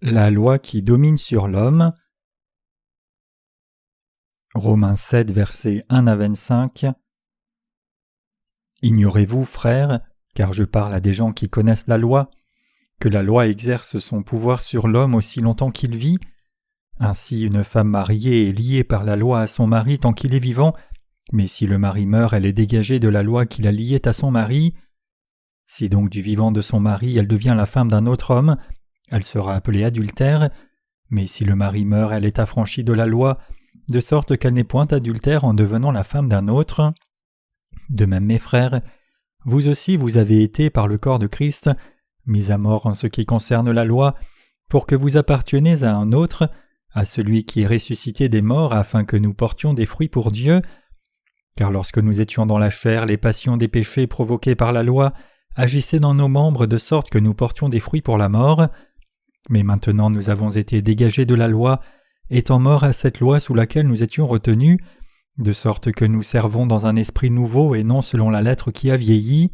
La loi qui domine sur l'homme. Romains 7, versets 1 à 25. Ignorez-vous, frères, car je parle à des gens qui connaissent la loi, que la loi exerce son pouvoir sur l'homme aussi longtemps qu'il vit. Ainsi une femme mariée est liée par la loi à son mari tant qu'il est vivant, mais si le mari meurt, elle est dégagée de la loi qui la liait à son mari. Si donc du vivant de son mari elle devient la femme d'un autre homme, elle sera appelée adultère, mais si le mari meurt, elle est affranchie de la loi, de sorte qu'elle n'est point adultère en devenant la femme d'un autre. De même, mes frères, vous aussi vous avez été, par le corps de Christ, mis à mort en ce qui concerne la loi, pour que vous apparteniez à un autre, à celui qui est ressuscité des morts, afin que nous portions des fruits pour Dieu. Car lorsque nous étions dans la chair, les passions des péchés provoqués par la loi agissaient dans nos membres de sorte que nous portions des fruits pour la mort. Mais maintenant nous avons été dégagés de la loi, étant morts à cette loi sous laquelle nous étions retenus, de sorte que nous servons dans un esprit nouveau et non selon la lettre qui a vieilli.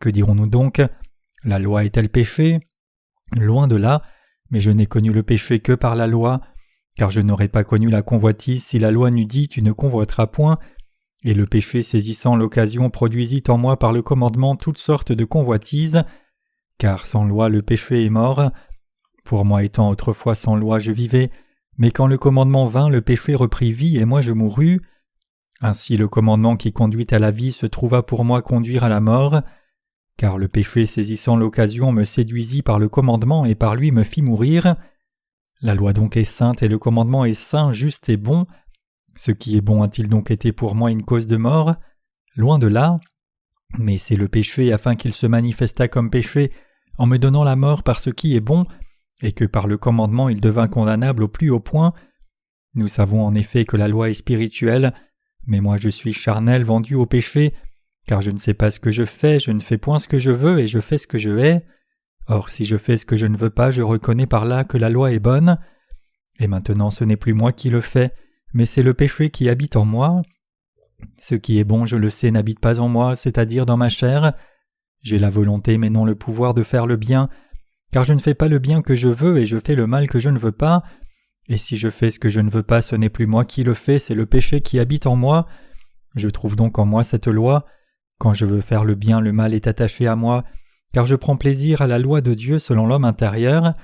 Que dirons-nous donc? La loi est-elle péché? Loin de là, mais je n'ai connu le péché que par la loi, car je n'aurais pas connu la convoitise si la loi n'eût dit « Tu ne convoiteras point », et le péché saisissant l'occasion produisit en moi par le commandement toutes sortes de convoitises, car sans loi le péché est mort. Pour moi étant autrefois sans loi je vivais, mais quand le commandement vint, le péché reprit vie et moi je mourus. Ainsi le commandement qui conduit à la vie se trouva pour moi conduire à la mort, car le péché saisissant l'occasion me séduisit par le commandement et par lui me fit mourir. La loi donc est sainte et le commandement est saint, juste et bon. Ce qui est bon a-t-il donc été pour moi une cause de mort? Loin de là. Mais c'est le péché afin qu'il se manifestât comme péché en me donnant la mort par ce qui est bon, et que par le commandement il devint condamnable au plus haut point. Nous savons en effet que la loi est spirituelle, mais moi je suis charnel vendu au péché, car je ne sais pas ce que je ne fais point ce que je veux et je fais ce que je hais. Or si je fais ce que je ne veux pas, je reconnais par là que la loi est bonne. Et maintenant ce n'est plus moi qui le fais, mais c'est le péché qui habite en moi. Ce qui est bon, je le sais, n'habite pas en moi, c'est-à-dire dans ma chair. J'ai la volonté mais non le pouvoir de faire le bien, car je ne fais pas le bien que je veux et je fais le mal que je ne veux pas. Et si je fais ce que je ne veux pas, ce n'est plus moi qui le fais, c'est le péché qui habite en moi. Je trouve donc en moi cette loi. Quand je veux faire le bien, le mal est attaché à moi, car je prends plaisir à la loi de Dieu selon l'homme intérieur,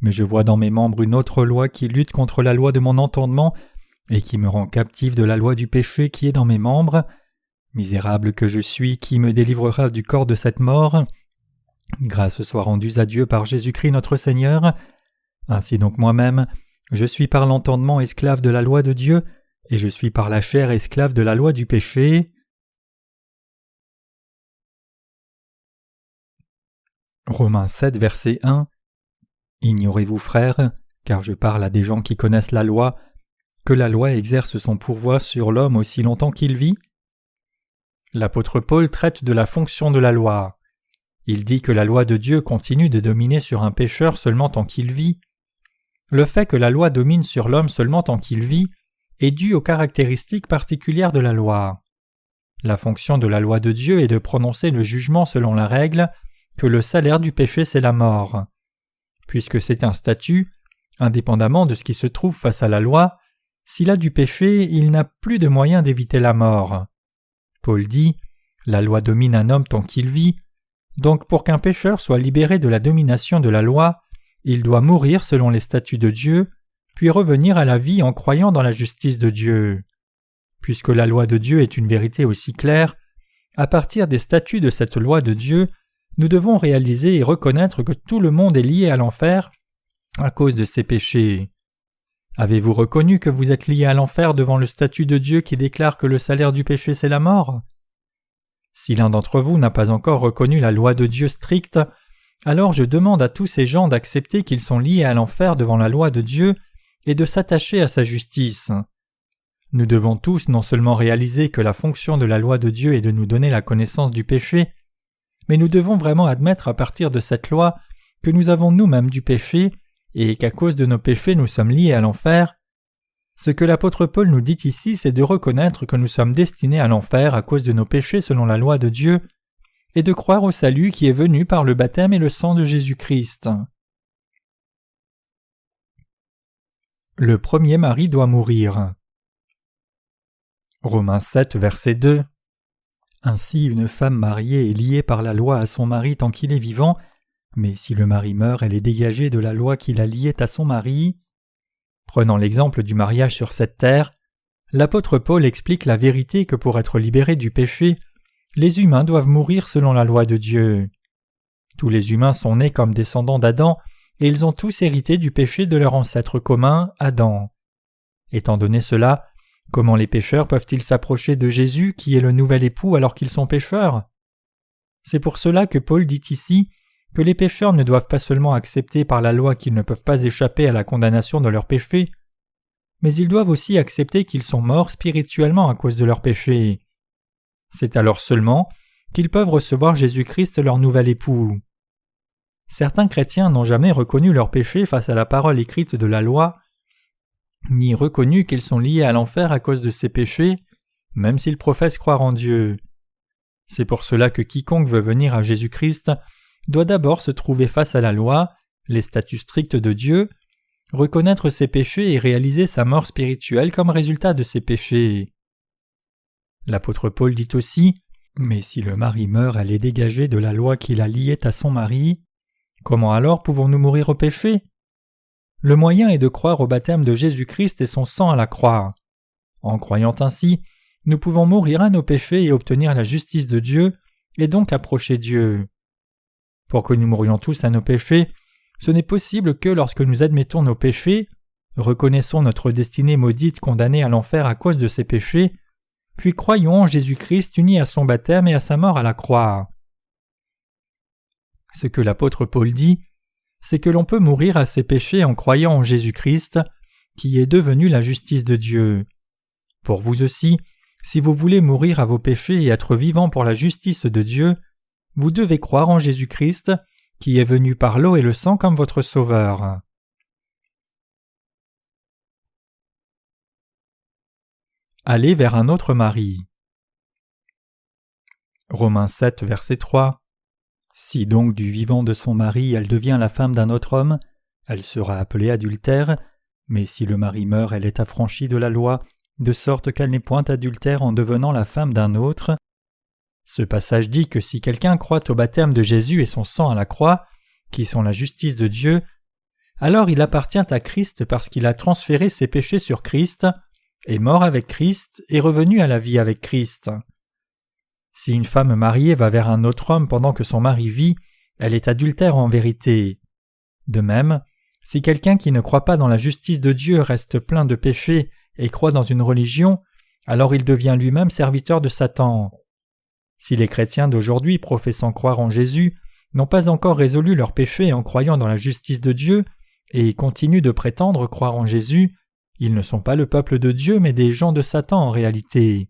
mais je vois dans mes membres une autre loi qui lutte contre la loi de mon entendement et qui me rend captif de la loi du péché qui est dans mes membres. Misérable que je suis, qui me délivrera du corps de cette mort? Grâce soit rendue à Dieu par Jésus-Christ notre Seigneur. Ainsi donc moi-même, je suis par l'entendement esclave de la loi de Dieu, et je suis par la chair esclave de la loi du péché. Romains 7, verset 1. Ignorez-vous, frères, car je parle à des gens qui connaissent la loi, que la loi exerce son pouvoir sur l'homme aussi longtemps qu'il vit? L'apôtre Paul traite de la fonction de la loi. Il dit que la loi de Dieu continue de dominer sur un pécheur seulement tant qu'il vit. Le fait que la loi domine sur l'homme seulement tant qu'il vit est dû aux caractéristiques particulières de la loi. La fonction de la loi de Dieu est de prononcer le jugement selon la règle que le salaire du péché c'est la mort. Puisque c'est un statut, indépendamment de ce qui se trouve face à la loi, s'il a du péché, il n'a plus de moyen d'éviter la mort. Paul dit « La loi domine un homme tant qu'il vit », donc pour qu'un pécheur soit libéré de la domination de la loi, il doit mourir selon les statuts de Dieu, puis revenir à la vie en croyant dans la justice de Dieu. Puisque la loi de Dieu est une vérité aussi claire, à partir des statuts de cette loi de Dieu, nous devons réaliser et reconnaître que tout le monde est lié à l'enfer à cause de ses péchés. Avez-vous reconnu que vous êtes lié à l'enfer devant le statut de Dieu qui déclare que le salaire du péché c'est la mort? Si l'un d'entre vous n'a pas encore reconnu la loi de Dieu stricte, alors je demande à tous ces gens d'accepter qu'ils sont liés à l'enfer devant la loi de Dieu et de s'attacher à sa justice. Nous devons tous non seulement réaliser que la fonction de la loi de Dieu est de nous donner la connaissance du péché, mais nous devons vraiment admettre à partir de cette loi que nous avons nous-mêmes du péché et qu'à cause de nos péchés nous sommes liés à l'enfer. Ce que l'apôtre Paul nous dit ici, c'est de reconnaître que nous sommes destinés à l'enfer à cause de nos péchés selon la loi de Dieu, et de croire au salut qui est venu par le baptême et le sang de Jésus-Christ. Le premier mari doit mourir. Romains 7, verset 2. Ainsi, une femme mariée est liée par la loi à son mari tant qu'il est vivant, mais si le mari meurt, elle est dégagée de la loi qui la liait à son mari. Prenant l'exemple du mariage sur cette terre, l'apôtre Paul explique la vérité que pour être libérés du péché, les humains doivent mourir selon la loi de Dieu. Tous les humains sont nés comme descendants d'Adam, et ils ont tous hérité du péché de leur ancêtre commun, Adam. Étant donné cela, comment les pécheurs peuvent-ils s'approcher de Jésus qui est le nouvel époux alors qu'ils sont pécheurs? C'est pour cela que Paul dit ici que les pécheurs ne doivent pas seulement accepter par la loi qu'ils ne peuvent pas échapper à la condamnation de leurs péchés, mais ils doivent aussi accepter qu'ils sont morts spirituellement à cause de leurs péchés. C'est alors seulement qu'ils peuvent recevoir Jésus-Christ leur nouvel époux. Certains chrétiens n'ont jamais reconnu leurs péchés face à la parole écrite de la loi, ni reconnu qu'ils sont liés à l'enfer à cause de ces péchés, même s'ils professent croire en Dieu. C'est pour cela que quiconque veut venir à Jésus-Christ doit d'abord se trouver face à la loi, les statuts stricts de Dieu, reconnaître ses péchés et réaliser sa mort spirituelle comme résultat de ses péchés. L'apôtre Paul dit aussi « Mais si le mari meurt, elle est dégagée de la loi qui la liait à son mari. Comment alors pouvons-nous mourir au péché ?» Le moyen est de croire au baptême de Jésus-Christ et son sang à la croix. En croyant ainsi, nous pouvons mourir à nos péchés et obtenir la justice de Dieu, et donc approcher Dieu. Pour que nous mourions tous à nos péchés, ce n'est possible que lorsque nous admettons nos péchés, reconnaissons notre destinée maudite condamnée à l'enfer à cause de ces péchés, puis croyons en Jésus-Christ uni à son baptême et à sa mort à la croix. Ce que l'apôtre Paul dit, c'est que l'on peut mourir à ses péchés en croyant en Jésus-Christ, qui est devenu la justice de Dieu. Pour vous aussi, si vous voulez mourir à vos péchés et être vivant pour la justice de Dieu, vous devez croire en Jésus-Christ, qui est venu par l'eau et le sang comme votre Sauveur. Aller vers un autre mari. Romains 7, verset 3. Si donc du vivant de son mari elle devient la femme d'un autre homme, elle sera appelée adultère, mais si le mari meurt, elle est affranchie de la loi, de sorte qu'elle n'est point adultère en devenant la femme d'un autre. Ce passage dit que si quelqu'un croit au baptême de Jésus et son sang à la croix, qui sont la justice de Dieu, alors il appartient à Christ parce qu'il a transféré ses péchés sur Christ, est mort avec Christ et revenu à la vie avec Christ. Si une femme mariée va vers un autre homme pendant que son mari vit, elle est adultère en vérité. De même, si quelqu'un qui ne croit pas dans la justice de Dieu reste plein de péchés et croit dans une religion, alors il devient lui-même serviteur de Satan. Si les chrétiens d'aujourd'hui professant croire en Jésus n'ont pas encore résolu leurs péchés en croyant dans la justice de Dieu et continuent de prétendre croire en Jésus, ils ne sont pas le peuple de Dieu mais des gens de Satan en réalité.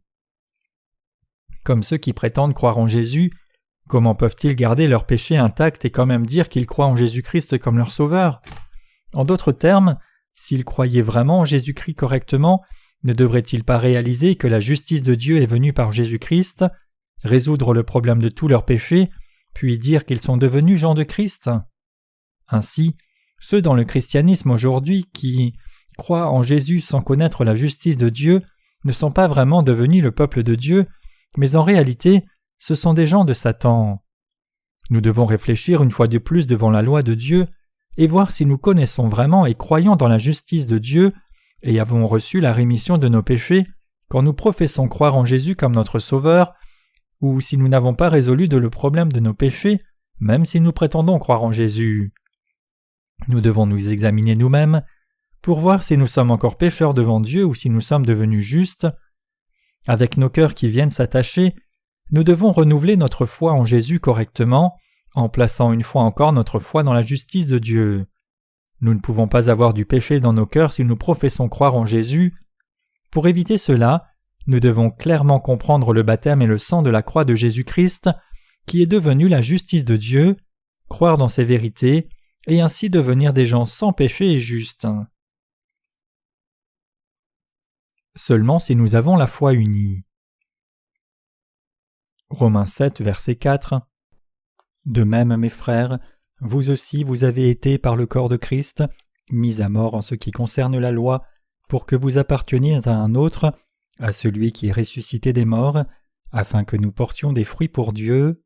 Comme ceux qui prétendent croire en Jésus, comment peuvent-ils garder leurs péchés intacts et quand même dire qu'ils croient en Jésus-Christ comme leur sauveur? En d'autres termes, s'ils croyaient vraiment en Jésus-Christ correctement, ne devraient-ils pas réaliser que la justice de Dieu est venue par Jésus-Christ, résoudre le problème de tous leurs péchés, puis dire qu'ils sont devenus gens de Christ? Ainsi, ceux dans le christianisme aujourd'hui qui croient en Jésus sans connaître la justice de Dieu ne sont pas vraiment devenus le peuple de Dieu, mais en réalité, ce sont des gens de Satan. Nous devons réfléchir une fois de plus devant la loi de Dieu et voir si nous connaissons vraiment et croyons dans la justice de Dieu et avons reçu la rémission de nos péchés quand nous professons croire en Jésus comme notre Sauveur, ou si nous n'avons pas résolu le problème de nos péchés, même si nous prétendons croire en Jésus. Nous devons nous examiner nous-mêmes pour voir si nous sommes encore pécheurs devant Dieu ou si nous sommes devenus justes. Avec nos cœurs qui viennent s'attacher, nous devons renouveler notre foi en Jésus correctement, en plaçant une fois encore notre foi dans la justice de Dieu. Nous ne pouvons pas avoir du péché dans nos cœurs si nous professons croire en Jésus. Pour éviter cela, nous devons clairement comprendre le baptême et le sang de la croix de Jésus-Christ, qui est devenu la justice de Dieu, croire dans ces vérités, et ainsi devenir des gens sans péché et justes. Seulement si nous avons la foi unie. Romains 7, verset 4. De même, mes frères, vous aussi vous avez été par le corps de Christ mis à mort en ce qui concerne la loi, pour que vous apparteniez à un autre, à celui qui est ressuscité des morts, afin que nous portions des fruits pour Dieu.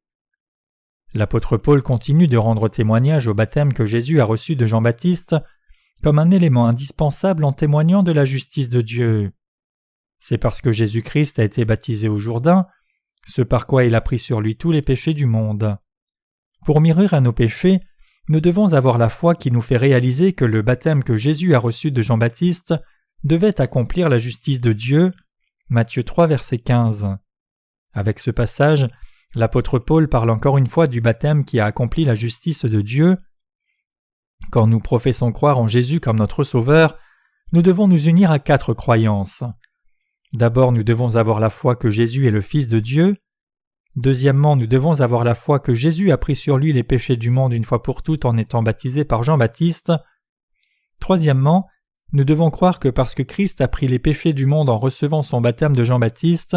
L'apôtre Paul continue de rendre témoignage au baptême que Jésus a reçu de Jean-Baptiste comme un élément indispensable en témoignant de la justice de Dieu. C'est parce que Jésus-Christ a été baptisé au Jourdain, ce par quoi il a pris sur lui tous les péchés du monde. Pour mourir à nos péchés, nous devons avoir la foi qui nous fait réaliser que le baptême que Jésus a reçu de Jean-Baptiste devait accomplir la justice de Dieu. Matthieu 3, verset 15. Avec ce passage, l'apôtre Paul parle encore une fois du baptême qui a accompli la justice de Dieu. Quand nous professons croire en Jésus comme notre Sauveur, nous devons nous unir à 4 croyances. D'abord, nous devons avoir la foi que Jésus est le Fils de Dieu. Deuxièmement, nous devons avoir la foi que Jésus a pris sur lui les péchés du monde une fois pour toutes en étant baptisé par Jean-Baptiste. Troisièmement, nous devons croire que parce que Christ a pris les péchés du monde en recevant son baptême de Jean-Baptiste,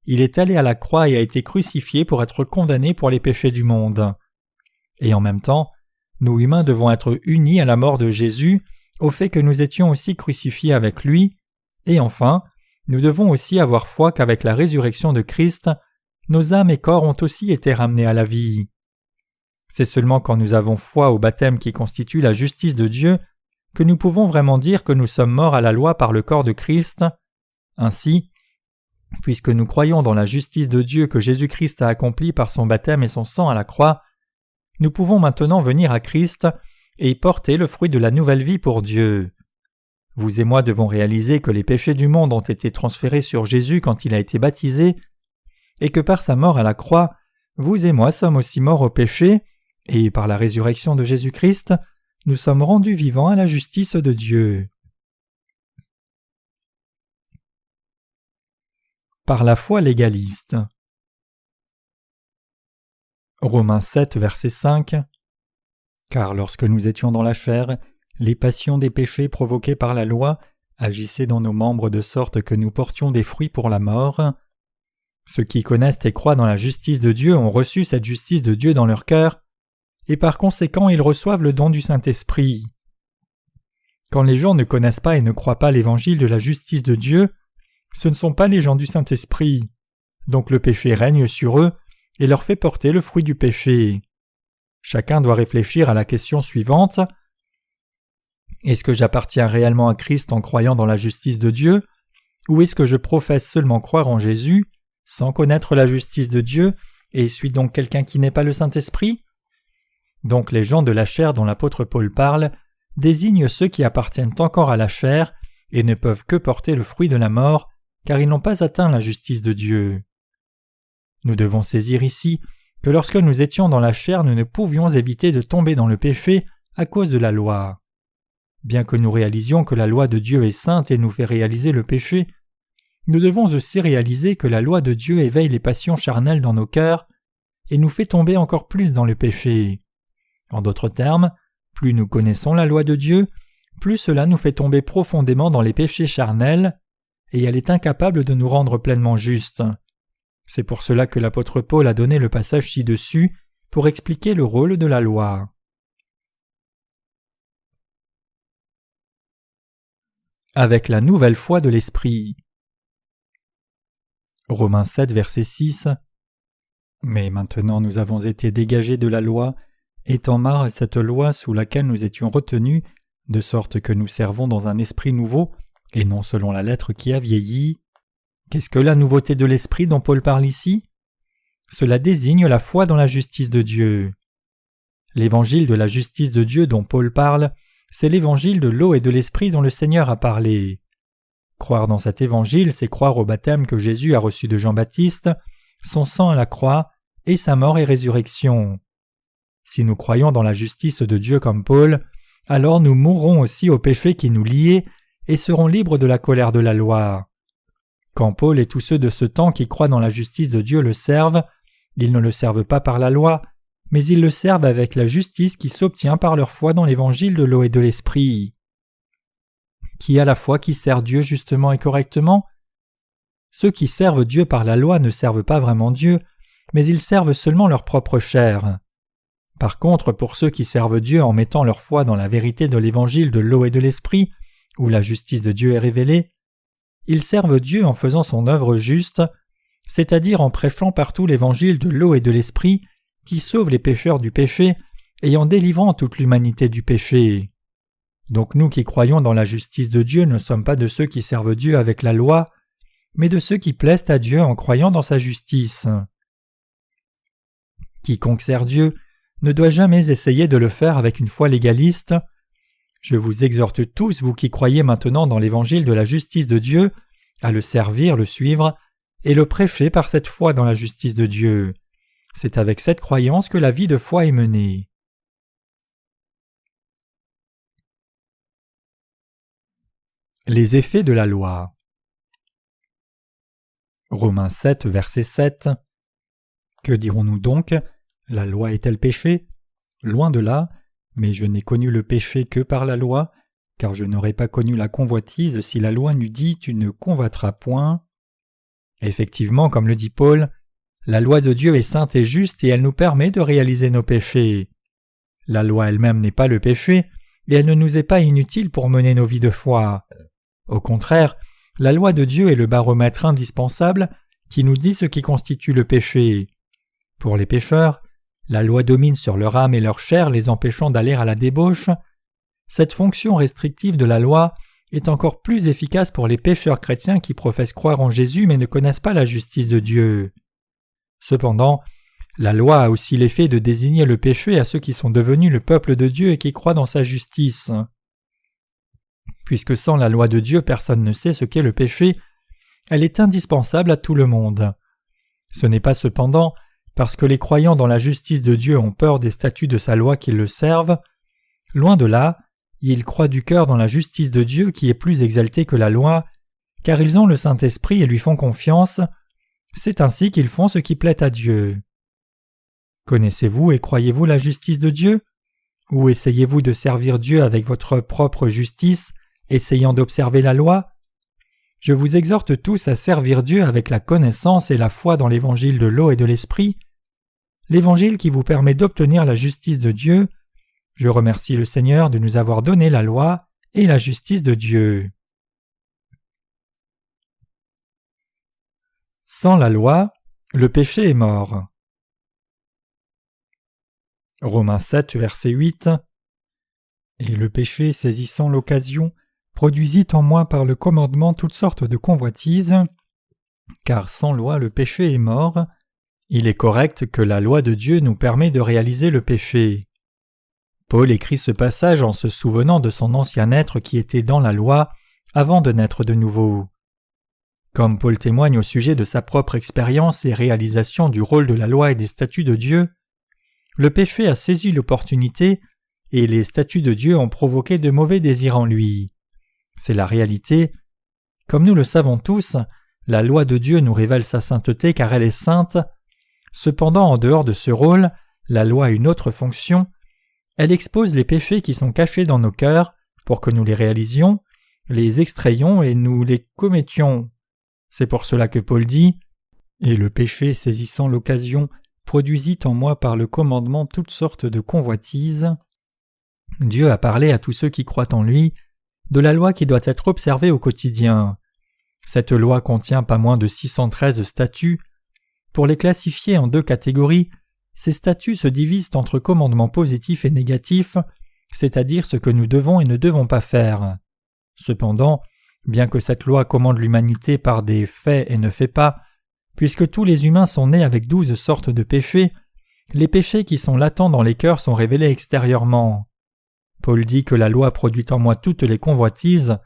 il est allé à la croix et a été crucifié pour être condamné pour les péchés du monde. Et en même temps, nous humains devons être unis à la mort de Jésus, au fait que nous étions aussi crucifiés avec lui, et enfin, nous devons aussi avoir foi qu'avec la résurrection de Christ, nos âmes et corps ont aussi été ramenés à la vie. C'est seulement quand nous avons foi au baptême qui constitue la justice de Dieu que nous pouvons vraiment dire que nous sommes morts à la loi par le corps de Christ. Ainsi, puisque nous croyons dans la justice de Dieu que Jésus-Christ a accomplie par son baptême et son sang à la croix, nous pouvons maintenant venir à Christ et porter le fruit de la nouvelle vie pour Dieu. Vous et moi devons réaliser que les péchés du monde ont été transférés sur Jésus quand il a été baptisé, et que par sa mort à la croix, vous et moi sommes aussi morts au péché, et par la résurrection de Jésus-Christ, nous sommes rendus vivants à la justice de Dieu. Par la foi légaliste. Romains 7, verset 5. Car lorsque nous étions dans la chair, les passions des péchés provoqués par la loi agissaient dans nos membres de sorte que nous portions des fruits pour la mort. Ceux qui connaissent et croient dans la justice de Dieu ont reçu cette justice de Dieu dans leur cœur, et par conséquent ils reçoivent le don du Saint-Esprit. Quand les gens ne connaissent pas et ne croient pas l'évangile de la justice de Dieu, ce ne sont pas les gens du Saint-Esprit. Donc le péché règne sur eux et leur fait porter le fruit du péché. Chacun doit réfléchir à la question suivante. Est-ce que j'appartiens réellement à Christ en croyant dans la justice de Dieu, ou est-ce que je professe seulement croire en Jésus, sans connaître la justice de Dieu, et suis donc quelqu'un qui n'est pas le Saint-Esprit? Donc les gens de la chair dont l'apôtre Paul parle désignent ceux qui appartiennent encore à la chair et ne peuvent que porter le fruit de la mort, car ils n'ont pas atteint la justice de Dieu. Nous devons saisir ici que lorsque nous étions dans la chair, nous ne pouvions éviter de tomber dans le péché à cause de la loi. Bien que nous réalisions que la loi de Dieu est sainte et nous fait réaliser le péché, nous devons aussi réaliser que la loi de Dieu éveille les passions charnelles dans nos cœurs et nous fait tomber encore plus dans le péché. En d'autres termes, plus nous connaissons la loi de Dieu, plus cela nous fait tomber profondément dans les péchés charnels, et elle est incapable de nous rendre pleinement justes. C'est pour cela que l'apôtre Paul a donné le passage ci-dessus pour expliquer le rôle de la loi. Avec la nouvelle foi de l'Esprit. Romains 7, verset 6. Mais maintenant nous avons été dégagés de la loi, étant marre à cette loi sous laquelle nous étions retenus, de sorte que nous servons dans un esprit nouveau, et non selon la lettre qui a vieilli. Qu'est-ce que la nouveauté de l'esprit dont Paul parle ici? Cela désigne la foi dans la justice de Dieu. L'évangile de la justice de Dieu dont Paul parle, c'est l'évangile de l'eau et de l'esprit dont le Seigneur a parlé. Croire dans cet évangile, c'est croire au baptême que Jésus a reçu de Jean-Baptiste, son sang à la croix et sa mort et résurrection. Si nous croyons dans la justice de Dieu comme Paul, alors nous mourrons aussi au péché qui nous liait et serons libres de la colère de la loi. Quand Paul et tous ceux de ce temps qui croient dans la justice de Dieu le servent, ils ne le servent pas par la loi, mais ils le servent avec la justice qui s'obtient par leur foi dans l'évangile de l'eau et de l'esprit. Qui a la foi qui sert Dieu justement et correctement? Ceux qui servent Dieu par la loi ne servent pas vraiment Dieu, mais ils servent seulement leur propre chair. Par contre, pour ceux qui servent Dieu en mettant leur foi dans la vérité de l'évangile de l'eau et de l'esprit, où la justice de Dieu est révélée, ils servent Dieu en faisant son œuvre juste, c'est-à-dire en prêchant partout l'évangile de l'eau et de l'esprit qui sauve les pécheurs du péché et en délivrant toute l'humanité du péché. Donc nous qui croyons dans la justice de Dieu ne sommes pas de ceux qui servent Dieu avec la loi, mais de ceux qui plaisent à Dieu en croyant dans sa justice. Quiconque sert Dieu ne doit jamais essayer de le faire avec une foi légaliste. Je vous exhorte tous, vous qui croyez maintenant dans l'évangile de la justice de Dieu, à le servir, le suivre, et le prêcher par cette foi dans la justice de Dieu. C'est avec cette croyance que la vie de foi est menée. Les effets de la loi. Romains 7, verset 7. Que dirons-nous donc? La loi est-elle péché? Loin de là, mais je n'ai connu le péché que par la loi, car je n'aurais pas connu la convoitise si la loi n'eût dit « Tu ne convoiteras point ». Effectivement, comme le dit Paul, la loi de Dieu est sainte et juste et elle nous permet de réaliser nos péchés. La loi elle-même n'est pas le péché, et elle ne nous est pas inutile pour mener nos vies de foi. Au contraire, la loi de Dieu est le baromètre indispensable qui nous dit ce qui constitue le péché. Pour les pécheurs, la loi domine sur leur âme et leur chair, les empêchant d'aller à la débauche. Cette fonction restrictive de la loi est encore plus efficace pour les pécheurs chrétiens qui professent croire en Jésus mais ne connaissent pas la justice de Dieu. Cependant, la loi a aussi l'effet de désigner le péché à ceux qui sont devenus le peuple de Dieu et qui croient dans sa justice. Puisque sans la loi de Dieu personne ne sait ce qu'est le péché, elle est indispensable à tout le monde. Ce n'est pas cependant parce que les croyants dans la justice de Dieu ont peur des statuts de sa loi qu'ils le servent. Loin de là, ils croient du cœur dans la justice de Dieu qui est plus exaltée que la loi, car ils ont le Saint-Esprit et lui font confiance. C'est ainsi qu'ils font ce qui plaît à Dieu. Connaissez-vous et croyez-vous la justice de Dieu? Ou essayez-vous de servir Dieu avec votre propre justice, essayant d'observer la loi? Je vous exhorte tous à servir Dieu avec la connaissance et la foi dans l'évangile de l'eau et de l'esprit, l'évangile qui vous permet d'obtenir la justice de Dieu. Je remercie le Seigneur de nous avoir donné la loi et la justice de Dieu. Sans la loi, le péché est mort. Romains 7, verset 8. Et le péché, saisissant l'occasion, produisit en moi par le commandement toutes sortes de convoitises, car sans loi le péché est mort. Il est correct que la loi de Dieu nous permet de réaliser le péché. Paul écrit ce passage en se souvenant de son ancien être qui était dans la loi avant de naître de nouveau. Comme Paul témoigne au sujet de sa propre expérience et réalisation du rôle de la loi et des statuts de Dieu, le péché a saisi l'opportunité et les statuts de Dieu ont provoqué de mauvais désirs en lui. C'est la réalité. Comme nous le savons tous, la loi de Dieu nous révèle sa sainteté car elle est sainte. Cependant, en dehors de ce rôle, la loi a une autre fonction. Elle expose les péchés qui sont cachés dans nos cœurs pour que nous les réalisions, les extrayions et nous les commettions. C'est pour cela que Paul dit « Et le péché, saisissant l'occasion, produisit en moi par le commandement toutes sortes de convoitises. » Dieu a parlé à tous ceux qui croient en lui de la loi qui doit être observée au quotidien. Cette loi contient pas moins de 613 statuts. Pour les classifier en deux catégories, ces statuts se divisent entre commandements positifs et négatifs, c'est-à-dire ce que nous devons et ne devons pas faire. Cependant, bien que cette loi commande l'humanité par des faits et ne fait pas, puisque tous les humains sont nés avec 12 sortes de péchés, les péchés qui sont latents dans les cœurs sont révélés extérieurement. Paul dit que la loi produit en moi toutes les convoitises,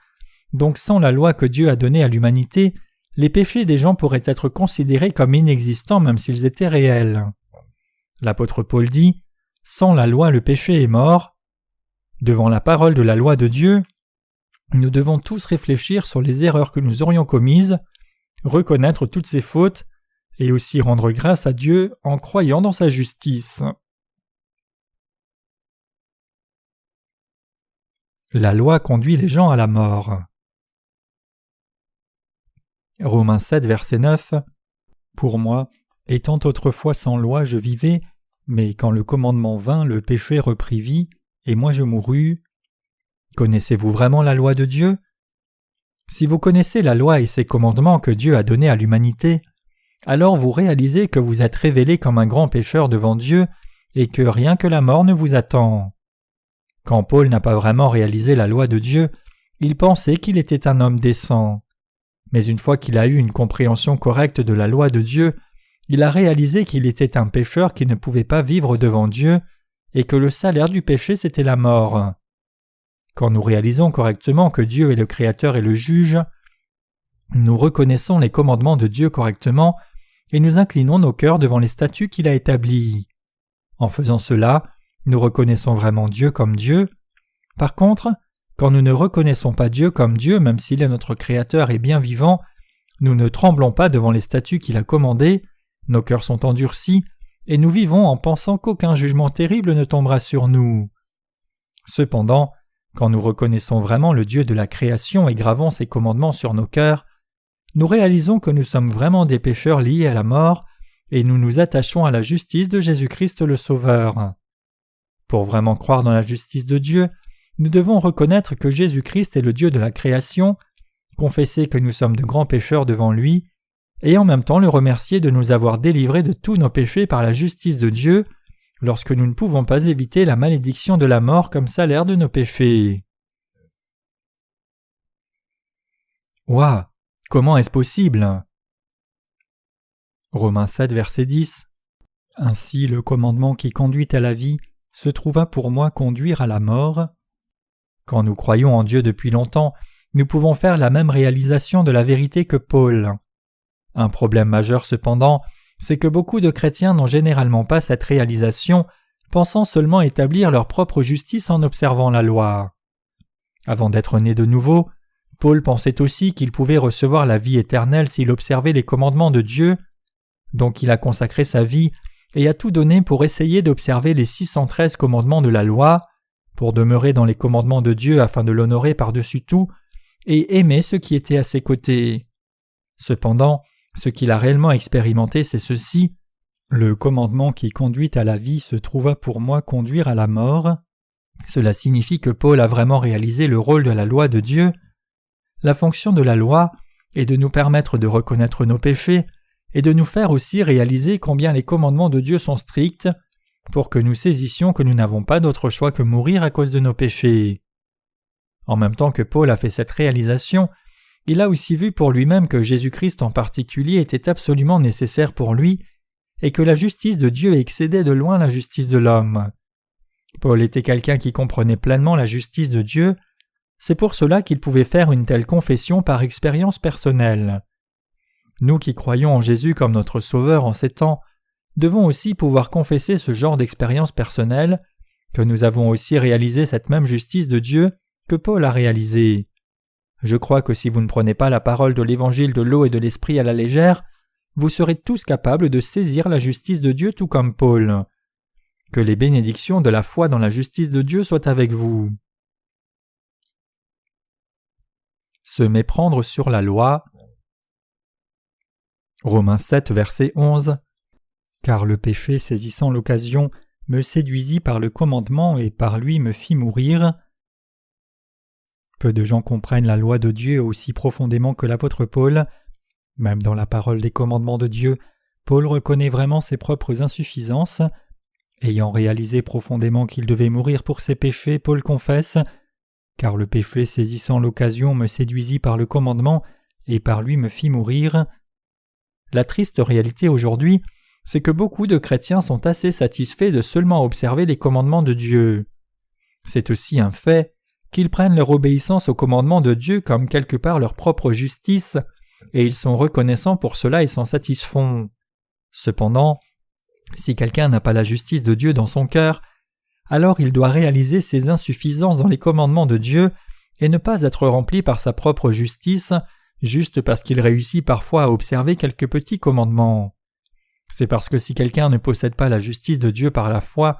donc sans la loi que Dieu a donnée à l'humanité, les péchés des gens pourraient être considérés comme inexistants même s'ils étaient réels. L'apôtre Paul dit « Sans la loi, le péché est mort ». Devant la parole de la loi de Dieu, nous devons tous réfléchir sur les erreurs que nous aurions commises, reconnaître toutes ces fautes et aussi rendre grâce à Dieu en croyant dans sa justice. La loi conduit les gens à la mort. Romains 7, verset 9. Pour moi, étant autrefois sans loi, je vivais, mais quand le commandement vint, le péché reprit vie, et moi je mourus. Connaissez-vous vraiment la loi de Dieu? Si vous connaissez la loi et ses commandements que Dieu a donnés à l'humanité, alors vous réalisez que vous êtes révélé comme un grand pécheur devant Dieu et que rien que la mort ne vous attend. Quand Paul n'a pas vraiment réalisé la loi de Dieu, il pensait qu'il était un homme décent. Mais une fois qu'il a eu une compréhension correcte de la loi de Dieu, il a réalisé qu'il était un pécheur qui ne pouvait pas vivre devant Dieu et que le salaire du péché c'était la mort. Quand nous réalisons correctement que Dieu est le Créateur et le Juge, nous reconnaissons les commandements de Dieu correctement et nous inclinons nos cœurs devant les statuts qu'il a établis. En faisant cela, nous reconnaissons vraiment Dieu comme Dieu. Par contre, quand nous ne reconnaissons pas Dieu comme Dieu, même s'il est notre Créateur et bien vivant, nous ne tremblons pas devant les statuts qu'il a commandés, nos cœurs sont endurcis, et nous vivons en pensant qu'aucun jugement terrible ne tombera sur nous. Cependant, quand nous reconnaissons vraiment le Dieu de la création et gravons ses commandements sur nos cœurs, nous réalisons que nous sommes vraiment des pécheurs liés à la mort et nous nous attachons à la justice de Jésus-Christ le Sauveur. Pour vraiment croire dans la justice de Dieu, nous devons reconnaître que Jésus-Christ est le Dieu de la création, confesser que nous sommes de grands pécheurs devant lui, et en même temps le remercier de nous avoir délivrés de tous nos péchés par la justice de Dieu, lorsque nous ne pouvons pas éviter la malédiction de la mort comme salaire de nos péchés. Ouah! Comment est-ce possible? Romains 7, verset 10. Ainsi le commandement qui conduit à la vie se trouva pour moi conduire à la mort. Quand nous croyons en Dieu depuis longtemps, nous pouvons faire la même réalisation de la vérité que Paul. Un problème majeur cependant, c'est que beaucoup de chrétiens n'ont généralement pas cette réalisation, pensant seulement établir leur propre justice en observant la loi. Avant d'être né de nouveau, Paul pensait aussi qu'il pouvait recevoir la vie éternelle s'il observait les commandements de Dieu, donc il a consacré sa vie et a tout donné pour essayer d'observer les 613 commandements de la loi, pour demeurer dans les commandements de Dieu afin de l'honorer par-dessus tout, et aimer ceux qui étaient à ses côtés. Cependant, ce qu'il a réellement expérimenté, c'est ceci: le commandement qui conduit à la vie se trouva pour moi conduire à la mort. Cela signifie que Paul a vraiment réalisé le rôle de la loi de Dieu. La fonction de la loi est de nous permettre de reconnaître nos péchés et de nous faire aussi réaliser combien les commandements de Dieu sont stricts pour que nous saisissions que nous n'avons pas d'autre choix que mourir à cause de nos péchés. En même temps que Paul a fait cette réalisation, il a aussi vu pour lui-même que Jésus-Christ en particulier était absolument nécessaire pour lui et que la justice de Dieu excédait de loin la justice de l'homme. Paul était quelqu'un qui comprenait pleinement la justice de Dieu. C'est pour cela qu'il pouvait faire une telle confession par expérience personnelle. Nous qui croyons en Jésus comme notre Sauveur en ces temps, devons aussi pouvoir confesser ce genre d'expérience personnelle, que nous avons aussi réalisé cette même justice de Dieu que Paul a réalisée. Je crois que si vous ne prenez pas la parole de l'évangile de l'eau et de l'esprit à la légère, vous serez tous capables de saisir la justice de Dieu tout comme Paul. Que les bénédictions de la foi dans la justice de Dieu soient avec vous. Se méprendre sur la loi. Romains 7, verset 11. Car le péché, saisissant l'occasion, me séduisit par le commandement et par lui me fit mourir. Peu de gens comprennent la loi de Dieu aussi profondément que l'apôtre Paul. Même dans la parole des commandements de Dieu, Paul reconnaît vraiment ses propres insuffisances. Ayant réalisé profondément qu'il devait mourir pour ses péchés, Paul confesse « Car le péché saisissant l'occasion me séduisit par le commandement et par lui me fit mourir. » La triste réalité aujourd'hui, c'est que beaucoup de chrétiens sont assez satisfaits de seulement observer les commandements de Dieu. C'est aussi un fait qu'ils prennent leur obéissance aux commandements de Dieu comme quelque part leur propre justice, et ils sont reconnaissants pour cela et s'en satisfont. Cependant, si quelqu'un n'a pas la justice de Dieu dans son cœur, alors il doit réaliser ses insuffisances dans les commandements de Dieu et ne pas être rempli par sa propre justice, juste parce qu'il réussit parfois à observer quelques petits commandements. C'est parce que si quelqu'un ne possède pas la justice de Dieu par la foi,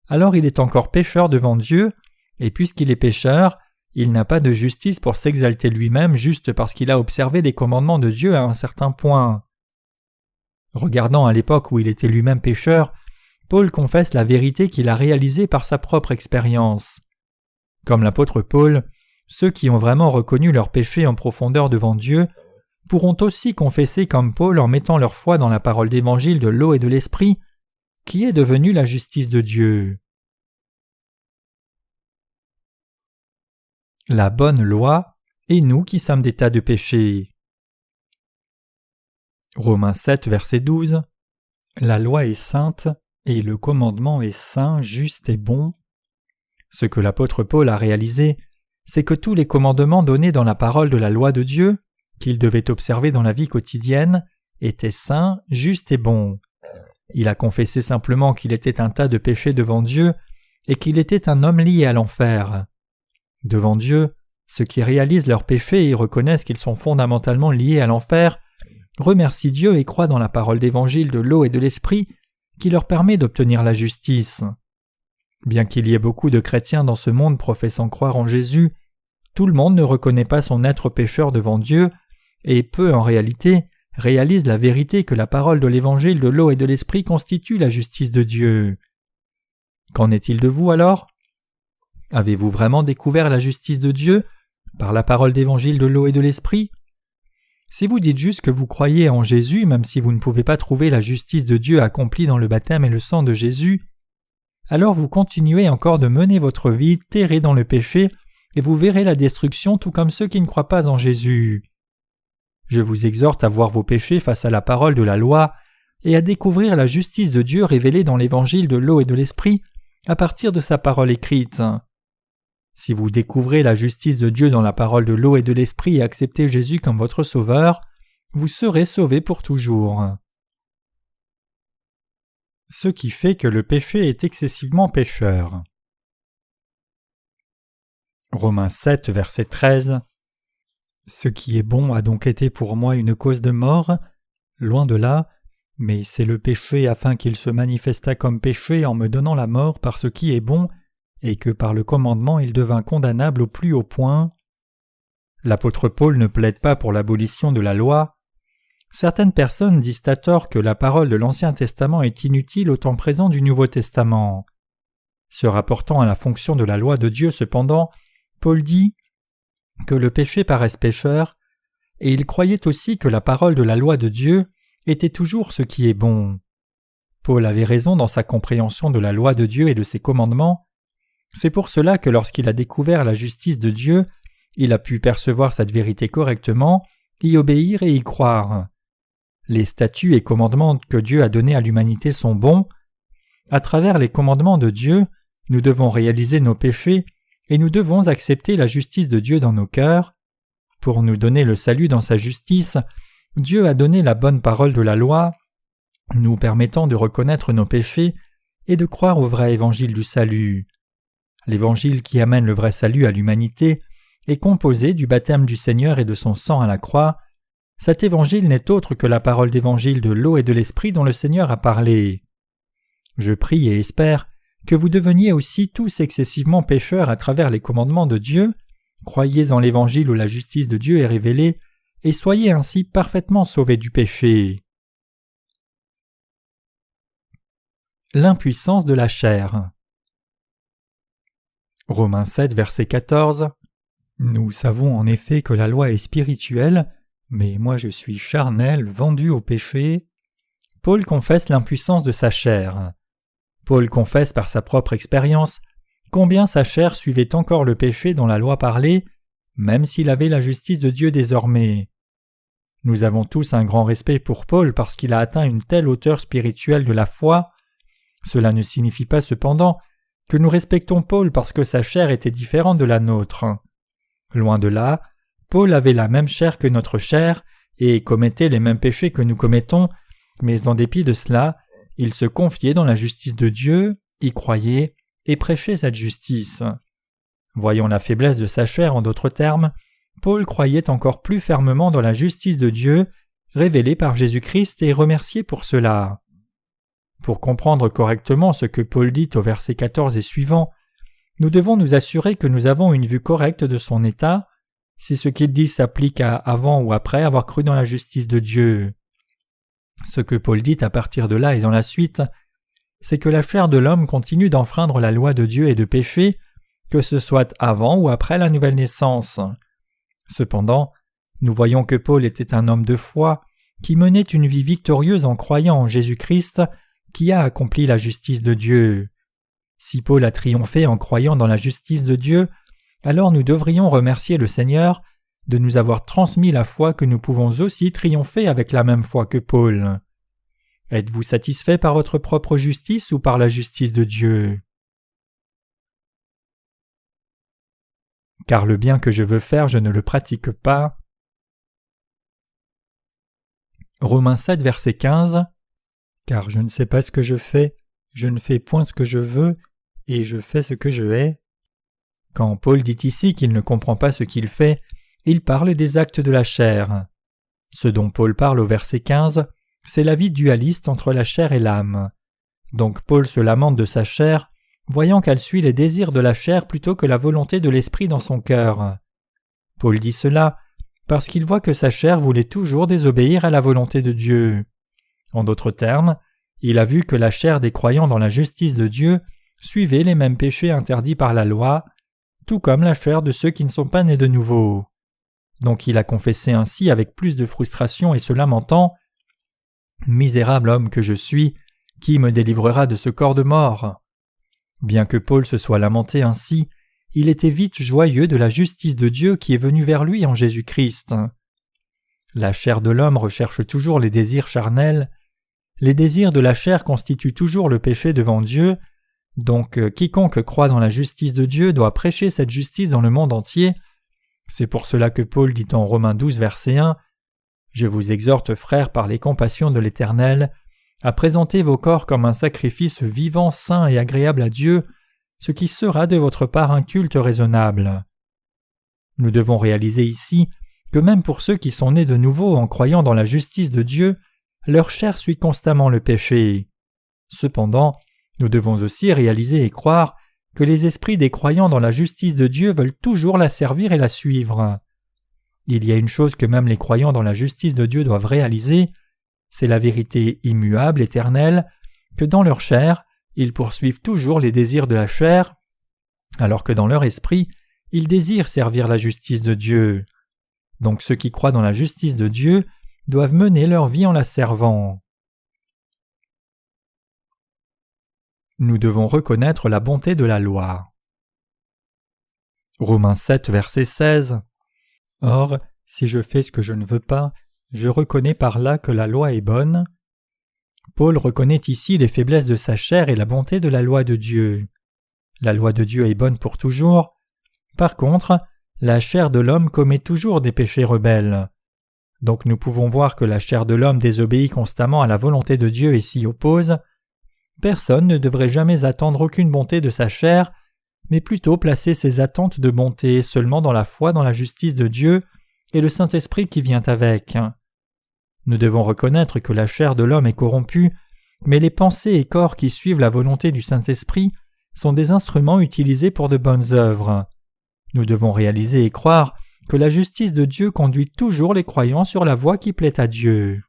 alors il est encore pécheur devant Dieu, et puisqu'il est pécheur, il n'a pas de justice pour s'exalter lui-même juste parce qu'il a observé les commandements de Dieu à un certain point. Regardant à l'époque où il était lui-même pécheur, Paul confesse la vérité qu'il a réalisée par sa propre expérience. Comme l'apôtre Paul, ceux qui ont vraiment reconnu leurs péchés en profondeur devant Dieu pourront aussi confesser comme Paul en mettant leur foi dans la parole d'évangile de l'eau et de l'esprit, qui est devenue la justice de Dieu. La bonne loi et nous qui sommes des tas de péchés. Romains 7, verset 12. La loi est sainte et le commandement est saint, juste et bon. Ce que l'apôtre Paul a réalisé, c'est que tous les commandements donnés dans la parole de la loi de Dieu, qu'il devait observer dans la vie quotidienne, étaient saints, justes et bons. Il a confessé simplement qu'il était un tas de péchés devant Dieu et qu'il était un homme lié à l'enfer. Devant Dieu, ceux qui réalisent leurs péchés et reconnaissent qu'ils sont fondamentalement liés à l'enfer remercient Dieu et croient dans la parole d'évangile de l'eau et de l'esprit qui leur permet d'obtenir la justice. Bien qu'il y ait beaucoup de chrétiens dans ce monde professant croire en Jésus, tout le monde ne reconnaît pas son être pécheur devant Dieu et peu en réalité réalisent la vérité que la parole de l'évangile de l'eau et de l'esprit constitue la justice de Dieu. Qu'en est-il de vous alors ? Avez-vous vraiment découvert la justice de Dieu par la parole d'évangile de l'eau et de l'esprit ? Si vous dites juste que vous croyez en Jésus, même si vous ne pouvez pas trouver la justice de Dieu accomplie dans le baptême et le sang de Jésus, alors vous continuez encore de mener votre vie terrée dans le péché et vous verrez la destruction tout comme ceux qui ne croient pas en Jésus. Je vous exhorte à voir vos péchés face à la parole de la loi et à découvrir la justice de Dieu révélée dans l'évangile de l'eau et de l'esprit à partir de sa parole écrite. Si vous découvrez la justice de Dieu dans la parole de l'eau et de l'esprit et acceptez Jésus comme votre sauveur, vous serez sauvés pour toujours. Ce qui fait que le péché est excessivement pécheur. Romains 7, verset 13. Ce qui est bon a donc été pour moi une cause de mort, loin de là, mais c'est le péché afin qu'il se manifestât comme péché en me donnant la mort par ce qui est bon, et que par le commandement il devint condamnable au plus haut point. L'apôtre Paul ne plaide pas pour l'abolition de la loi. Certaines personnes disent à tort que la parole de l'Ancien Testament est inutile au temps présent du Nouveau Testament. Se rapportant à la fonction de la loi de Dieu cependant, Paul dit que le péché paraisse pécheur, et il croyait aussi que la parole de la loi de Dieu était toujours ce qui est bon. Paul avait raison dans sa compréhension de la loi de Dieu et de ses commandements. C'est pour cela que lorsqu'il a découvert la justice de Dieu, il a pu percevoir cette vérité correctement, y obéir et y croire. Les statuts et commandements que Dieu a donnés à l'humanité sont bons. À travers les commandements de Dieu, nous devons réaliser nos péchés et nous devons accepter la justice de Dieu dans nos cœurs. Pour nous donner le salut dans sa justice, Dieu a donné la bonne parole de la loi, nous permettant de reconnaître nos péchés et de croire au vrai évangile du salut. L'évangile qui amène le vrai salut à l'humanité est composé du baptême du Seigneur et de son sang à la croix. Cet évangile n'est autre que la parole d'évangile de l'eau et de l'esprit dont le Seigneur a parlé. Je prie et espère que vous deveniez aussi tous excessivement pécheurs à travers les commandements de Dieu, croyez en l'évangile où la justice de Dieu est révélée, et soyez ainsi parfaitement sauvés du péché. L'impuissance de la chair. Romains 7, verset 14. Nous savons en effet que la loi est spirituelle, mais moi je suis charnel, vendu au péché. Paul confesse l'impuissance de sa chair. Paul confesse par sa propre expérience combien sa chair suivait encore le péché dont la loi parlait, même s'il avait la justice de Dieu désormais. Nous avons tous un grand respect pour Paul parce qu'il a atteint une telle hauteur spirituelle de la foi. Cela ne signifie pas cependant que nous respectons Paul parce que sa chair était différente de la nôtre. Loin de là, Paul avait la même chair que notre chair et commettait les mêmes péchés que nous commettons, mais en dépit de cela, il se confiait dans la justice de Dieu, y croyait et prêchait cette justice. Voyant la faiblesse de sa chair en d'autres termes, Paul croyait encore plus fermement dans la justice de Dieu, révélée par Jésus-Christ et remercié pour cela. Pour comprendre correctement ce que Paul dit au verset 14 et suivant, nous devons nous assurer que nous avons une vue correcte de son état, si ce qu'il dit s'applique à avant ou après avoir cru dans la justice de Dieu. Ce que Paul dit à partir de là et dans la suite c'est que la chair de l'homme continue d'enfreindre la loi de Dieu et de pécher, que ce soit avant ou après la nouvelle naissance. Cependant, nous voyons que Paul était un homme de foi qui menait une vie victorieuse en croyant en Jésus-Christ qui a accompli la justice de Dieu. Si Paul a triomphé en croyant dans la justice de Dieu, alors nous devrions remercier le Seigneur de nous avoir transmis la foi que nous pouvons aussi triompher avec la même foi que Paul. Êtes-vous satisfait par votre propre justice ou par la justice de Dieu? Car le bien que je veux faire, je ne le pratique pas. Romains 7, verset 15. Car je ne sais pas ce que je ne fais point ce que je veux, et je fais ce que je hais. Quand Paul dit ici qu'il ne comprend pas ce qu'il fait, il parle des actes de la chair. Ce dont Paul parle au verset 15, c'est la vie dualiste entre la chair et l'âme. Donc Paul se lamente de sa chair, voyant qu'elle suit les désirs de la chair plutôt que la volonté de l'esprit dans son cœur. Paul dit cela parce qu'il voit que sa chair voulait toujours désobéir à la volonté de Dieu. En d'autres termes, il a vu que la chair des croyants dans la justice de Dieu suivait les mêmes péchés interdits par la loi, tout comme la chair de ceux qui ne sont pas nés de nouveau. Donc il a confessé ainsi avec plus de frustration et se lamentant « Misérable homme que je suis, qui me délivrera de ce corps de mort ?» Bien que Paul se soit lamenté ainsi, il était vite joyeux de la justice de Dieu qui est venue vers lui en Jésus-Christ. La chair de l'homme recherche toujours les désirs charnels. Les désirs de la chair constituent toujours le péché devant Dieu, donc quiconque croit dans la justice de Dieu doit prêcher cette justice dans le monde entier. C'est pour cela que Paul dit en Romains 12, verset 1 « Je vous exhorte, frères, par les compassions de l'Éternel, à présenter vos corps comme un sacrifice vivant, saint et agréable à Dieu, ce qui sera de votre part un culte raisonnable. » Nous devons réaliser ici que même pour ceux qui sont nés de nouveau en croyant dans la justice de Dieu, leur chair suit constamment le péché. Cependant, nous devons aussi réaliser et croire que les esprits des croyants dans la justice de Dieu veulent toujours la servir et la suivre. Il y a une chose que même les croyants dans la justice de Dieu doivent réaliser, c'est la vérité immuable, éternelle, que dans leur chair, ils poursuivent toujours les désirs de la chair, alors que dans leur esprit, ils désirent servir la justice de Dieu. Donc ceux qui croient dans la justice de Dieu doivent mener leur vie en la servant. Nous devons reconnaître la bonté de la loi. Romains 7, verset 16. Or, si je fais ce que je ne veux pas, je reconnais par là que la loi est bonne. Paul reconnaît ici les faiblesses de sa chair et la bonté de la loi de Dieu. La loi de Dieu est bonne pour toujours. Par contre, la chair de l'homme commet toujours des péchés rebelles. Donc nous pouvons voir que la chair de l'homme désobéit constamment à la volonté de Dieu et s'y oppose. Personne ne devrait jamais attendre aucune bonté de sa chair, mais plutôt placer ses attentes de bonté seulement dans la foi dans la justice de Dieu et le Saint-Esprit qui vient avec. Nous devons reconnaître que la chair de l'homme est corrompue, mais les pensées et corps qui suivent la volonté du Saint-Esprit sont des instruments utilisés pour de bonnes œuvres. Nous devons réaliser et croire que la justice de Dieu conduit toujours les croyants sur la voie qui plaît à Dieu.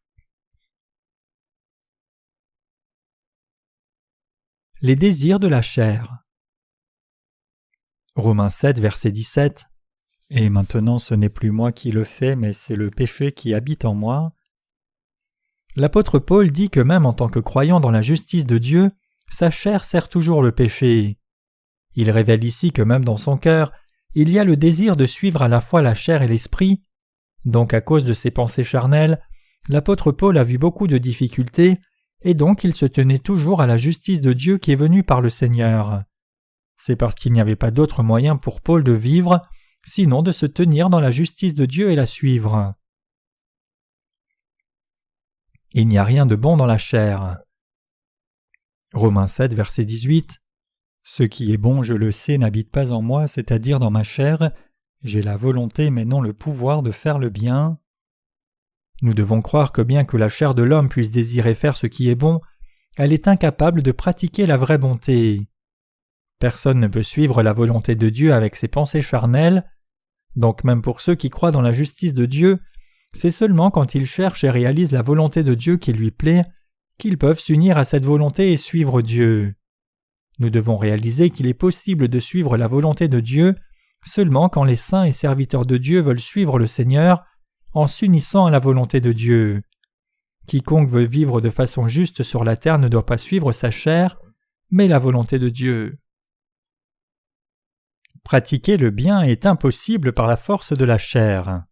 Les désirs de la chair. Romains 7, verset 17. Et maintenant ce n'est plus moi qui le fais, mais c'est le péché qui habite en moi. L'apôtre Paul dit que même en tant que croyant dans la justice de Dieu, sa chair sert toujours le péché. Il révèle ici que même dans son cœur, il y a le désir de suivre à la fois la chair et l'esprit. Donc à cause de ses pensées charnelles, l'apôtre Paul a vu beaucoup de difficultés, et donc il se tenait toujours à la justice de Dieu qui est venue par le Seigneur. C'est parce qu'il n'y avait pas d'autre moyen pour Paul de vivre, sinon de se tenir dans la justice de Dieu et la suivre. Il n'y a rien de bon dans la chair. Romains 7, verset 18. Ce qui est bon, je le sais, n'habite pas en moi, c'est-à-dire dans ma chair. J'ai la volonté mais non le pouvoir de faire le bien. Nous devons croire que bien que la chair de l'homme puisse désirer faire ce qui est bon, elle est incapable de pratiquer la vraie bonté. Personne ne peut suivre la volonté de Dieu avec ses pensées charnelles. Donc même pour ceux qui croient dans la justice de Dieu, c'est seulement quand ils cherchent et réalisent la volonté de Dieu qui lui plaît qu'ils peuvent s'unir à cette volonté et suivre Dieu. Nous devons réaliser qu'il est possible de suivre la volonté de Dieu seulement quand les saints et serviteurs de Dieu veulent suivre le Seigneur en s'unissant à la volonté de Dieu. Quiconque veut vivre de façon juste sur la terre ne doit pas suivre sa chair, mais la volonté de Dieu. Pratiquer le bien est impossible par la force de la chair.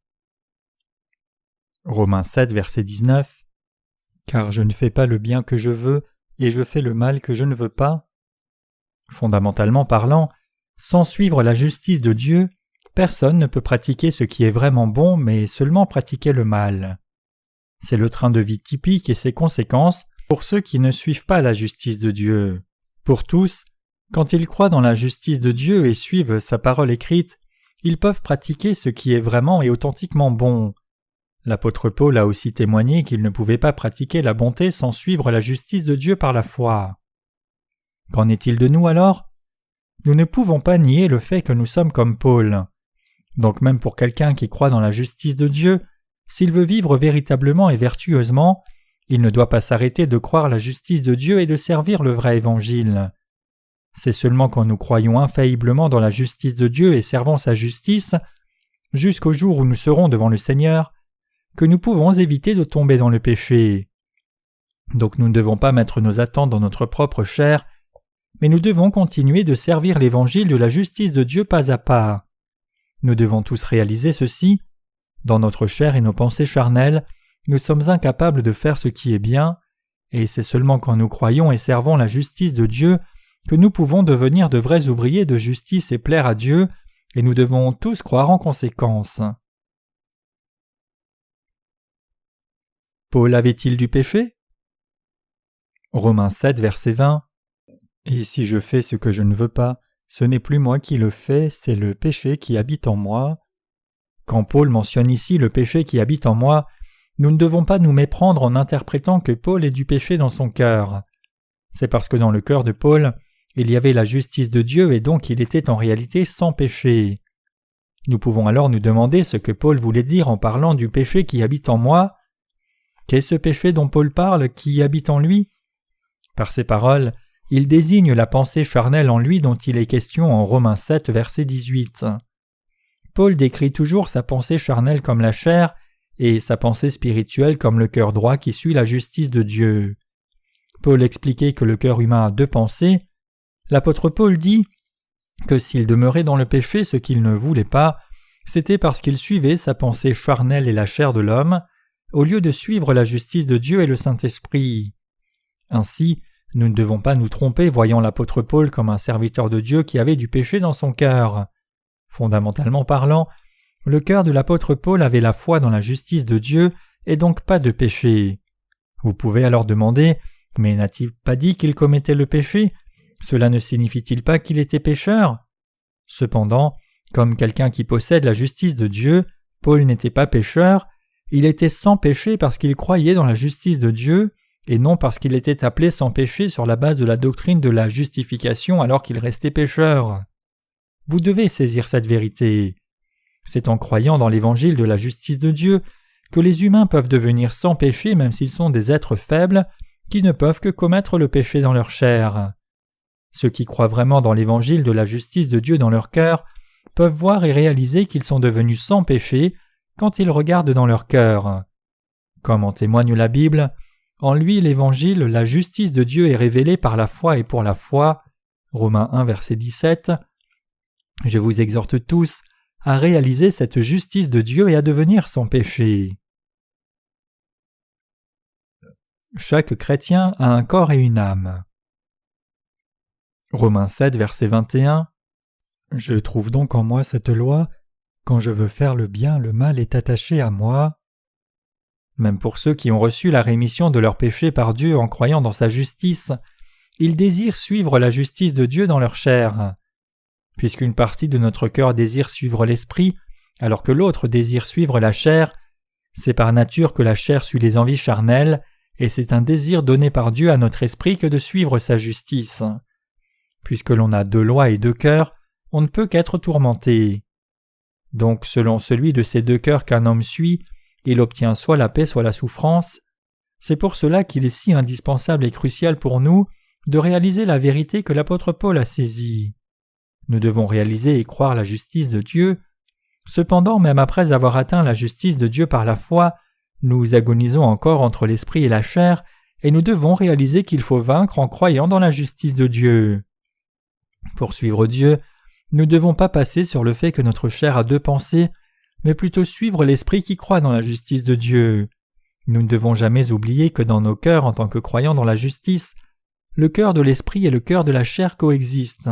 Romains 7, verset 19. Car je ne fais pas le bien que je veux, et je fais le mal que je ne veux pas. Fondamentalement parlant, sans suivre la justice de Dieu, personne ne peut pratiquer ce qui est vraiment bon, mais seulement pratiquer le mal. C'est le train de vie typique et ses conséquences pour ceux qui ne suivent pas la justice de Dieu. Pour tous, quand ils croient dans la justice de Dieu et suivent sa parole écrite, ils peuvent pratiquer ce qui est vraiment et authentiquement bon. L'apôtre Paul a aussi témoigné qu'il ne pouvait pas pratiquer la bonté sans suivre la justice de Dieu par la foi. Qu'en est-il de nous alors ? Nous ne pouvons pas nier le fait que nous sommes comme Paul. Donc même pour quelqu'un qui croit dans la justice de Dieu, s'il veut vivre véritablement et vertueusement, il ne doit pas s'arrêter de croire la justice de Dieu et de servir le vrai évangile. C'est seulement quand nous croyons infailliblement dans la justice de Dieu et servons sa justice, jusqu'au jour où nous serons devant le Seigneur, que nous pouvons éviter de tomber dans le péché. Donc nous ne devons pas mettre nos attentes dans notre propre chair, mais nous devons continuer de servir l'évangile de la justice de Dieu pas à pas. Nous devons tous réaliser ceci. Dans notre chair et nos pensées charnelles, nous sommes incapables de faire ce qui est bien, et c'est seulement quand nous croyons et servons la justice de Dieu que nous pouvons devenir de vrais ouvriers de justice et plaire à Dieu, et nous devons tous croire en conséquence. Paul avait-il du péché ? Romains 7, verset 20. Et si je fais ce que je ne veux pas, ce n'est plus moi qui le fais, c'est le péché qui habite en moi. Quand Paul mentionne ici le péché qui habite en moi, nous ne devons pas nous méprendre en interprétant que Paul ait du péché dans son cœur. C'est parce que dans le cœur de Paul, il y avait la justice de Dieu et donc il était en réalité sans péché. Nous pouvons alors nous demander ce que Paul voulait dire en parlant du péché qui habite en moi. Qu'est-ce péché dont Paul parle qui habite en lui ? Par ces paroles, il désigne la pensée charnelle en lui dont il est question en Romains 7, verset 18. Paul décrit toujours sa pensée charnelle comme la chair et sa pensée spirituelle comme le cœur droit qui suit la justice de Dieu. Paul expliquait que le cœur humain a deux pensées. L'apôtre Paul dit que s'il demeurait dans le péché ce qu'il ne voulait pas, c'était parce qu'il suivait sa pensée charnelle et la chair de l'homme, au lieu de suivre la justice de Dieu et le Saint-Esprit. Ainsi, nous ne devons pas nous tromper voyant l'apôtre Paul comme un serviteur de Dieu qui avait du péché dans son cœur. Fondamentalement parlant, le cœur de l'apôtre Paul avait la foi dans la justice de Dieu et donc pas de péché. Vous pouvez alors demander, mais n'a-t-il pas dit qu'il commettait le péché ? Cela ne signifie-t-il pas qu'il était pécheur ? Cependant, comme quelqu'un qui possède la justice de Dieu, Paul n'était pas pécheur, il était sans péché parce qu'il croyait dans la justice de Dieu, et non parce qu'il était appelé sans péché sur la base de la doctrine de la justification alors qu'il restait pécheur. Vous devez saisir cette vérité. C'est en croyant dans l'évangile de la justice de Dieu que les humains peuvent devenir sans péché même s'ils sont des êtres faibles qui ne peuvent que commettre le péché dans leur chair. Ceux qui croient vraiment dans l'évangile de la justice de Dieu dans leur cœur peuvent voir et réaliser qu'ils sont devenus sans péché quand ils regardent dans leur cœur. Comme en témoigne la Bible, en lui l'évangile, la justice de Dieu est révélée par la foi et pour la foi. Romains 1, verset 17. Je vous exhorte tous à réaliser cette justice de Dieu et à devenir sans péché. Chaque chrétien a un corps et une âme. Romains 7, verset 21. Je trouve donc en moi cette loi, quand je veux faire le bien, le mal est attaché à moi. Même pour ceux qui ont reçu la rémission de leurs péchés par Dieu en croyant dans sa justice, ils désirent suivre la justice de Dieu dans leur chair. Puisqu'une partie de notre cœur désire suivre l'esprit, alors que l'autre désire suivre la chair, c'est par nature que la chair suit les envies charnelles, et c'est un désir donné par Dieu à notre esprit que de suivre sa justice. Puisque l'on a deux lois et deux cœurs, on ne peut qu'être tourmenté. Donc selon celui de ces deux cœurs qu'un homme suit, il obtient soit la paix soit la souffrance. C'est pour cela qu'il est si indispensable et crucial pour nous de réaliser la vérité que l'apôtre Paul a saisie. Nous devons réaliser et croire la justice de Dieu. Cependant, même après avoir atteint la justice de Dieu par la foi, nous agonisons encore entre l'esprit et la chair, et nous devons réaliser qu'il faut vaincre en croyant dans la justice de Dieu. Pour suivre Dieu, nous ne devons pas passer sur le fait que notre chair a deux pensées, mais plutôt suivre l'esprit qui croit dans la justice de Dieu. Nous ne devons jamais oublier que dans nos cœurs, en tant que croyants dans la justice, le cœur de l'esprit et le cœur de la chair coexistent.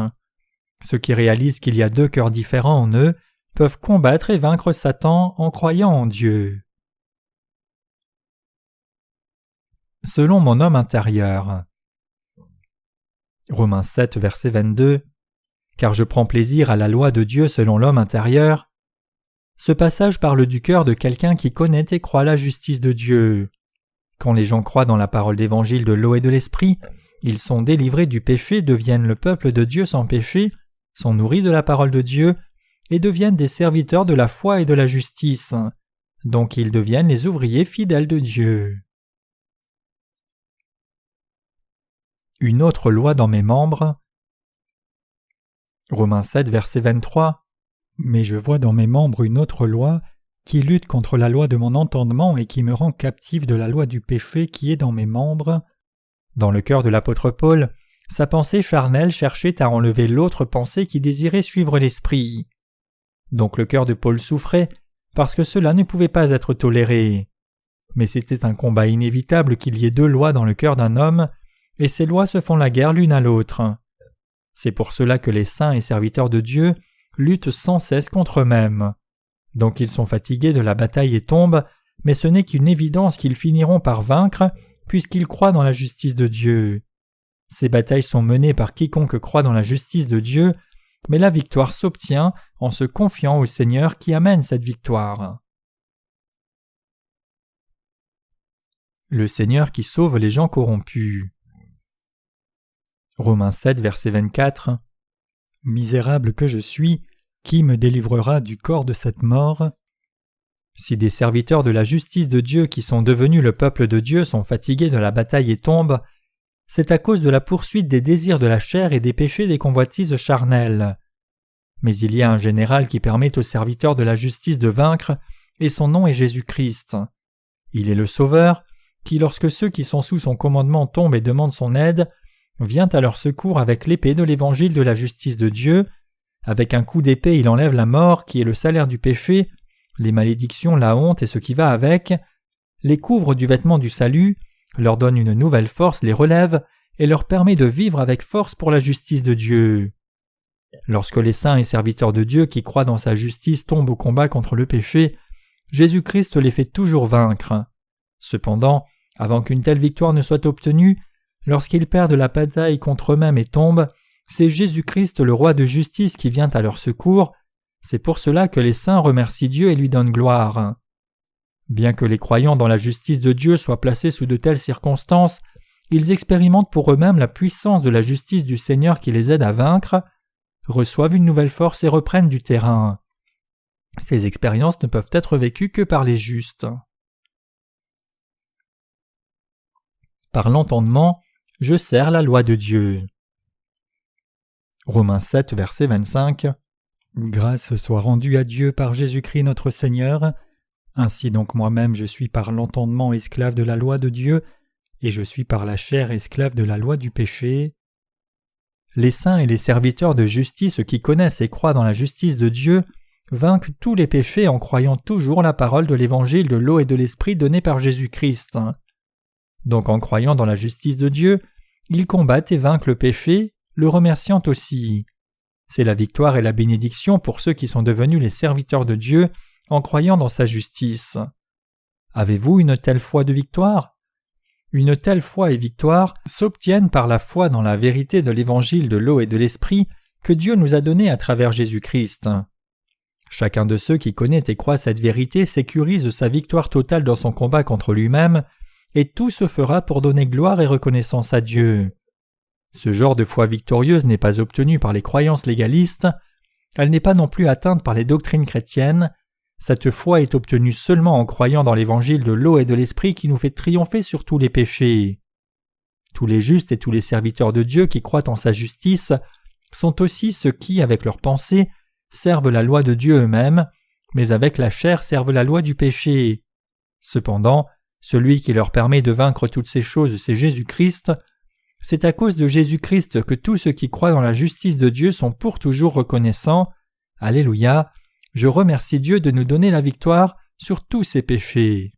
Ceux qui réalisent qu'il y a deux cœurs différents en eux peuvent combattre et vaincre Satan en croyant en Dieu. Selon mon homme intérieur. Romains 7, verset 22. Car je prends plaisir à la loi de Dieu selon l'homme intérieur. Ce passage parle du cœur de quelqu'un qui connaît et croit la justice de Dieu. Quand les gens croient dans la parole d'évangile de l'eau et de l'esprit, ils sont délivrés du péché, deviennent le peuple de Dieu sans péché, sont nourris de la parole de Dieu et deviennent des serviteurs de la foi et de la justice. Donc ils deviennent les ouvriers fidèles de Dieu. Une autre loi dans mes membres. Romains 7, verset 23. Mais je vois dans mes membres une autre loi qui lutte contre la loi de mon entendement et qui me rend captif de la loi du péché qui est dans mes membres. Dans le cœur de l'apôtre Paul, sa pensée charnelle cherchait à enlever l'autre pensée qui désirait suivre l'esprit. Donc le cœur de Paul souffrait parce que cela ne pouvait pas être toléré. Mais c'était un combat inévitable qu'il y ait deux lois dans le cœur d'un homme, et ces lois se font la guerre l'une à l'autre. C'est pour cela que les saints et serviteurs de Dieu luttent sans cesse contre eux-mêmes. Donc ils sont fatigués de la bataille et tombent, mais ce n'est qu'une évidence qu'ils finiront par vaincre, puisqu'ils croient dans la justice de Dieu. Ces batailles sont menées par quiconque croit dans la justice de Dieu, mais la victoire s'obtient en se confiant au Seigneur qui amène cette victoire. Le Seigneur qui sauve les gens corrompus. Romains 7, verset 24. Misérable que je suis, qui me délivrera du corps de cette mort? Si des serviteurs de la justice de Dieu qui sont devenus le peuple de Dieu sont fatigués de la bataille et tombent, c'est à cause de la poursuite des désirs de la chair et des péchés des convoitises charnelles. Mais il y a un général qui permet aux serviteurs de la justice de vaincre, et son nom est Jésus-Christ. Il est le Sauveur, qui, lorsque ceux qui sont sous son commandement tombent et demandent son aide, vient à leur secours avec l'épée de l'évangile de la justice de Dieu. Avec un coup d'épée, il enlève la mort, qui est le salaire du péché, les malédictions, la honte et ce qui va avec, les couvre du vêtement du salut, leur donne une nouvelle force, les relève et leur permet de vivre avec force pour la justice de Dieu. Lorsque les saints et serviteurs de Dieu qui croient dans sa justice tombent au combat contre le péché, Jésus-Christ les fait toujours vaincre. Cependant, avant qu'une telle victoire ne soit obtenue, lorsqu'ils perdent la bataille contre eux-mêmes et tombent, c'est Jésus-Christ le roi de justice qui vient à leur secours. C'est pour cela que les saints remercient Dieu et lui donnent gloire. Bien que les croyants dans la justice de Dieu soient placés sous de telles circonstances, ils expérimentent pour eux-mêmes la puissance de la justice du Seigneur qui les aide à vaincre, reçoivent une nouvelle force et reprennent du terrain. Ces expériences ne peuvent être vécues que par les justes. Par l'entendement, je sers la loi de Dieu. Romains 7, verset 25. Grâce soit rendue à Dieu par Jésus-Christ notre Seigneur. Ainsi donc moi-même je suis par l'entendement esclave de la loi de Dieu, et je suis par la chair esclave de la loi du péché. Les saints et les serviteurs de justice qui connaissent et croient dans la justice de Dieu vainquent tous les péchés en croyant toujours la parole de l'évangile de l'eau et de l'esprit donnée par Jésus-Christ. Donc en croyant dans la justice de Dieu, ils combattent et vainquent le péché, le remerciant aussi. C'est la victoire et la bénédiction pour ceux qui sont devenus les serviteurs de Dieu en croyant dans sa justice. Avez-vous une telle foi de victoire? Une telle foi et victoire s'obtiennent par la foi dans la vérité de l'évangile de l'eau et de l'esprit que Dieu nous a donné à travers Jésus-Christ. Chacun de ceux qui connaît et croit cette vérité sécurise sa victoire totale dans son combat contre lui-même, et tout se fera pour donner gloire et reconnaissance à Dieu. Ce genre de foi victorieuse n'est pas obtenu par les croyances légalistes, elle n'est pas non plus atteinte par les doctrines chrétiennes, Cette foi est obtenue seulement en croyant dans l'évangile de l'eau et de l'esprit qui nous fait triompher sur tous les péchés. Tous les justes et tous les serviteurs de Dieu qui croient en sa justice sont aussi ceux qui, avec leurs pensées, servent la loi de Dieu eux-mêmes, mais avec la chair servent la loi du péché. Cependant, celui qui leur permet de vaincre toutes ces choses, c'est Jésus-Christ. C'est à cause de Jésus-Christ que tous ceux qui croient dans la justice de Dieu sont pour toujours reconnaissants. Alléluia! Je remercie Dieu de nous donner la victoire sur tous ses péchés.